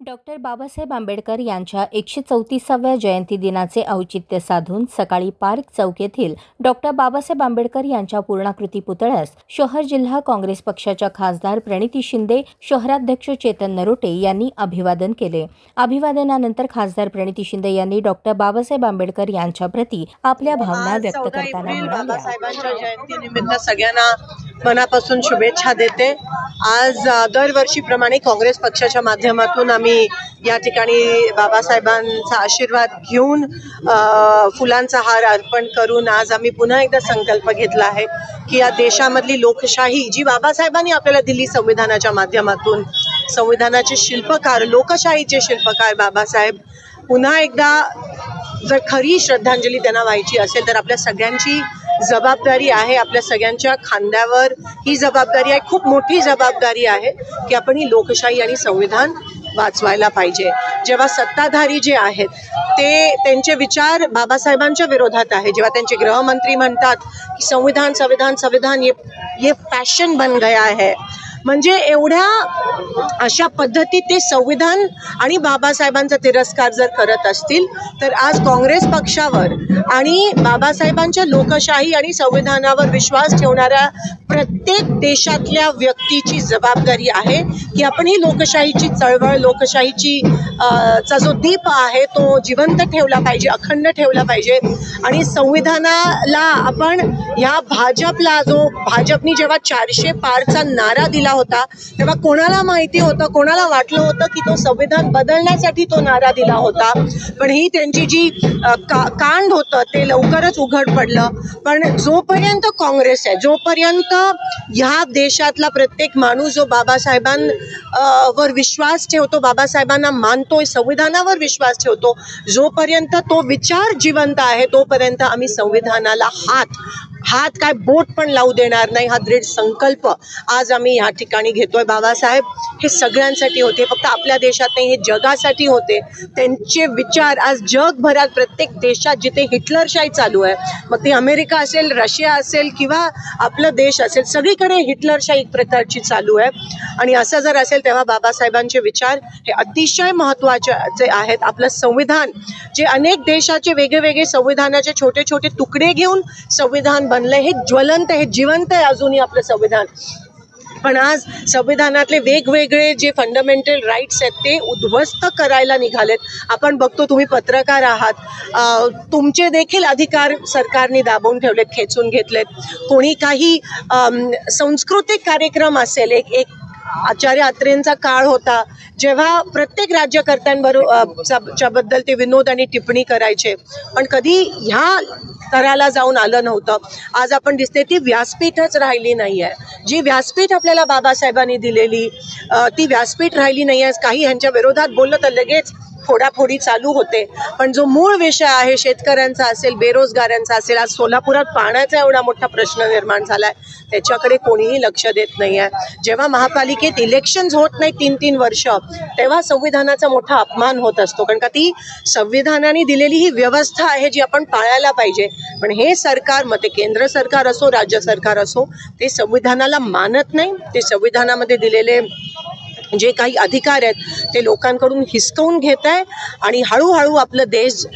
Doctor Babasaheb Ambedkar यांच्या 134व्या जयंती दिनाचे औचित्य साधून सकाळी पार्क चौक येथील डॉक्टर बाबासाहेब आंबेडकर यांच्या पूर्णाकृती पुतळ्यास शहर जिल्हा काँग्रेस पक्षाच्या खासदार प्रणिती शिंदे, शहराध्यक्ष चेतन नरोटे यांनी अभिवादन केले। अभिवादनानंतर खासदार प्रणिती शिंदे यांनी डॉक्टर बाबासाहेब आंबेडकर यांच्या प्रती आपल्या भावना व्यक्त करताना म्हणाल्या, बाबासाहेबांच्या जयंतीनिमित्त सगळ्यांना मनापासून शुभेच्छा देते। आज दरवर्षीप्रमाणे काँग्रेस पक्षाच्या माध्यमातून आम्ही या ठिकाणी बाबासाहेबांचा आशीर्वाद घेऊन फुलांचा हार अर्पण करून आज आम्ही पुन्हा एकदा संकल्प घेतला आहे की या देशामधली लोकशाही जी बाबासाहेबांनी आपल्याला दिली संविधानाच्या माध्यमातून, संविधानाचे शिल्पकार, लोकशाहीचे शिल्पकार बाबासाहेब, पुन्हा एकदा जर खरी श्रद्धांजली त्यांना व्हायची असेल तर आपल्या सगळ्यांची जबाबदारी आहे, आपल्या सगळ्यांच्या खांद्यावर ही जबाबदारी आहे, खूप मोठी जबाबदारी आहे की आपण ही लोकशाही आणि संविधान वाचवायला पाहिजे। जेव्हा सत्ताधारी जे आहेत ते त्यांचे विचार बाबासाहेबांच्या विरोधात आहे, जेव्हा त्यांचे गृहमंत्री म्हणतात की संविधान संविधान संविधान ये फॅशन बन गया है, म्हणजे एवढ्या अशा पद्धतीत ते संविधान आणि बाबासाहेबांचा तिरस्कार जर करत असतील तर आज काँग्रेस पक्षावर आणि बाबासाहेबांच्या लोकशाही आणि संविधानावर विश्वास ठेवणाऱ्या प्रत्येक देशातल्या व्यक्तीची जबाबदारी आहे की आपण ही लोकशाहीची चळवळ, लोकशाहीची चा जो दीप आहे तो जिवंत ठेवला पाहिजे, अखंड ठेवला पाहिजे। आणि संविधानाला आपण या भाजपनी जेव्हा 400 पारचा नारा दिला होता तेव्हा कोणाला माहिती होतं, कोणाला वाटलं होतं की तो संविधान बदलण्यासाठी तो नारा दिला होता, पण ही त्यांची जी कांड होतं ते लवकरच उघड पडलं। पण जोपर्यंत काँग्रेस आहे, जोपर्यंत ह्या देशातला प्रत्येक माणूस जो बाबासाहेबांवर विश्वास ठेवतो, बाबासाहेबांना मानतोय, संविधानावर विश्वास ठेवतो, जोपर्यंत तो विचार जिवंत आहे तोपर्यंत आम्ही संविधानाला हात काय बोट पण लावू देणार नाही, हा दृढ संकल्प आज आम्ही या ठिकाणी घेतोय। बाबासाहेब हे सगळ्यांसाठी होते, फक्त आपल्या देशात नाही, हे जगासाठी होते। त्यांचे विचार आज जगभरात प्रत्येक देशात जिथे हिटलरशाही चालू आहे, मग ती अमेरिका असेल, रशिया असेल किंवा आपला देश असेल, सगळीकडे हिटलरशाही एक प्रकारची चालू आहे। आणि असं जर असेल तेव्हा बाबासाहेबांचे विचार हे अतिशय महत्त्वाचे आहेत। आपलं संविधान जे अनेक देशाचे वेगवेगळे संविधानाचे छोटे छोटे तुकडे घेऊन संविधान बनलं, हे ज्वलंत, हे जिवंत आहे अजूनही आपलं संविधान। पण आज संविधानातले वेगवेगळे जे फंडामेंटल राईट्स आहेत ते उद्ध्वस्त करायला निघालेत। आपण बघतो, तुम्ही पत्रकार आहात, तुमचे देखील अधिकार सरकारने दाबून ठेवलेत, खेचून घेतलेत। कोणी काही सांस्कृतिक कार्यक्रम असेल, एक आचार्य अत्रेंचा काळ होता जेव्हा प्रत्येक राज्यकर्त्यांबद्दल ते विनोद आणि टिप्पणी करायचे, पण कधी ह्या स्तराला जाऊन आलं नव्हतं। आज आपण दिसते ती व्यासपीठच राहिली नाही आहे, जी व्यासपीठ आपल्याला बाबासाहेबांनी दिलेली ती व्यासपीठ राहिली नाही आहे। काही ह्यांच्या विरोधात बोललं तर लगेच फोडाफोडी चालू होते, पण जो मूळ विषय आहे शेतकऱ्यांचा असेल, बेरोजगारांचा असेल, आज सोलापुरात पाण्याचा एवढा मोठा प्रश्न निर्माण झालाय, त्याच्याकडे कोणीही लक्ष देत नाही आहे। जेव्हा महापालिकेत इलेक्शन्स होत नाही 3-3 वर्ष, तेव्हा संविधानाचा मोठा अपमान होत असतो, कारण का ती संविधानाने दिलेली ही व्यवस्था आहे जी आपण पाळायला पाहिजे। पण हे सरकार, मग ते केंद्र सरकार असो, राज्य सरकार असो, ते संविधानाला मानत नाही, ते संविधानामध्ये दिलेले जे काही अधिकार आहेत ते लोकांकडून हिसकावून घेत आहे आणि हळूहळू आपलं देश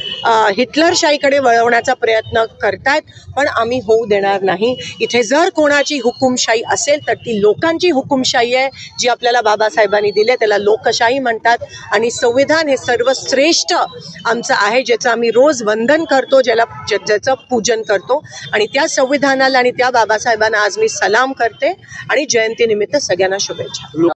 हिटलरशाहीकडे वळवण्याचा प्रयत्न करतायत, पण आम्ही होऊ देणार नाही। इथे जर कोणाची हुकुमशाही असेल तर ती लोकांची हुकुमशाही आहे, जी आपल्याला बाबासाहेबांनी दिली, त्याला लोकशाही म्हणतात। आणि संविधान हे सर्वश्रेष्ठ आमचं आहे, ज्याचं आम्ही रोज वंदन करतो, ज्याचं पूजन करतो, आणि त्या संविधानाला आणि त्या बाबासाहेबांना आज मी सलाम करते आणि जयंतीनिमित्त सगळ्यांना शुभेच्छा।